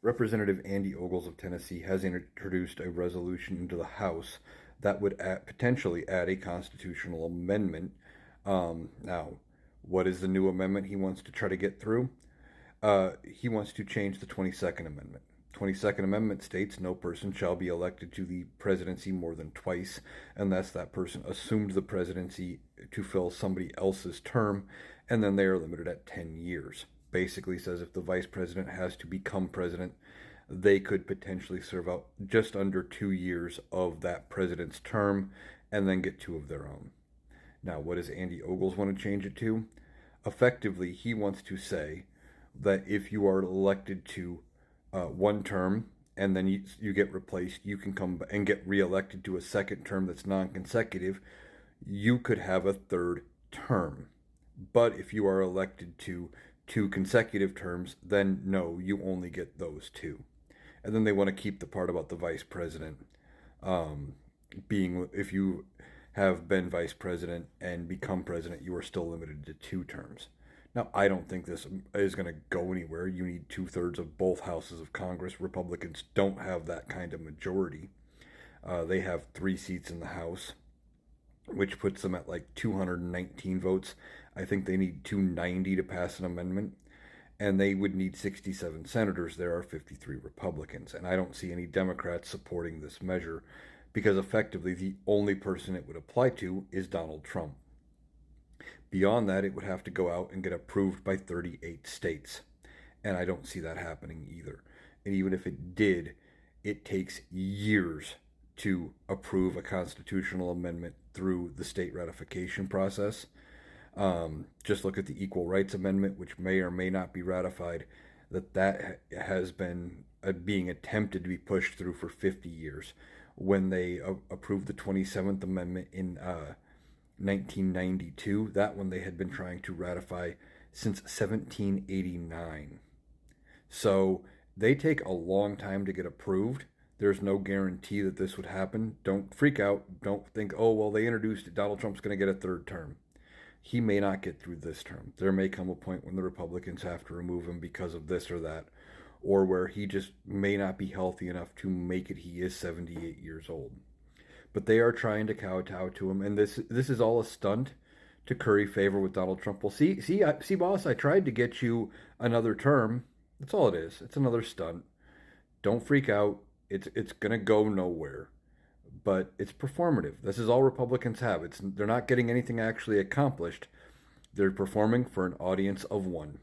Representative Andy Ogles of Tennessee has introduced a resolution into the House that would potentially add a constitutional amendment. Now, what is the new amendment he wants to try to get through? He wants to change the 22nd Amendment. 22nd Amendment states no person shall be elected to the presidency more than twice unless that person assumed the presidency to fill somebody else's term, and then they are limited at 10 years. Basically says if the vice president has to become president, they could potentially serve out just under 2 years of that president's term and then get two of their own. Now, what does Andy Ogles want to change it to? Effectively, he wants to say that if you are elected to one term and then you get replaced, you can come and get reelected to a second term that's non-consecutive. You could have a third term. But if you are elected to two consecutive terms, then no, you only get those two. And then they want to keep the part about the vice president being, if you have been vice president and become president, you are still limited to two terms. Now, I don't think this is going to go anywhere. You need 2/3 of both houses of Congress. Republicans don't have that kind of majority. They have 3 seats in the House, which puts them at like 219 votes. I think they need 290 to pass an amendment, and they would need 67 senators. There are 53 Republicans, and I don't see any Democrats supporting this measure because effectively the only person it would apply to is Donald Trump. Beyond that, it would have to go out and get approved by 38 states, and I don't see that happening either. And even if it did, it takes years to approve a constitutional amendment through the state ratification process. Just look at the Equal Rights Amendment, which may or may not be ratified, that has been being attempted to be pushed through for 50 years. When they approved the 27th Amendment in 1992, that one they had been trying to ratify since 1789. So they take a long time to get approved. There's no guarantee that this would happen. Don't freak out. Don't think, oh, well, they introduced it. Donald Trump's going to get a third term. He may not get through this term. There may come a point when the Republicans have to remove him because of this or that, or where he just may not be healthy enough to make it. He is 78 years old. But they are trying to kowtow to him, and this is all a stunt to curry favor with Donald Trump. Well, see, boss, I tried to get you another term. That's all it is. It's another stunt. Don't freak out. It's gonna go nowhere, but it's performative. This is all Republicans have. They're not getting anything actually accomplished. They're performing for an audience of one.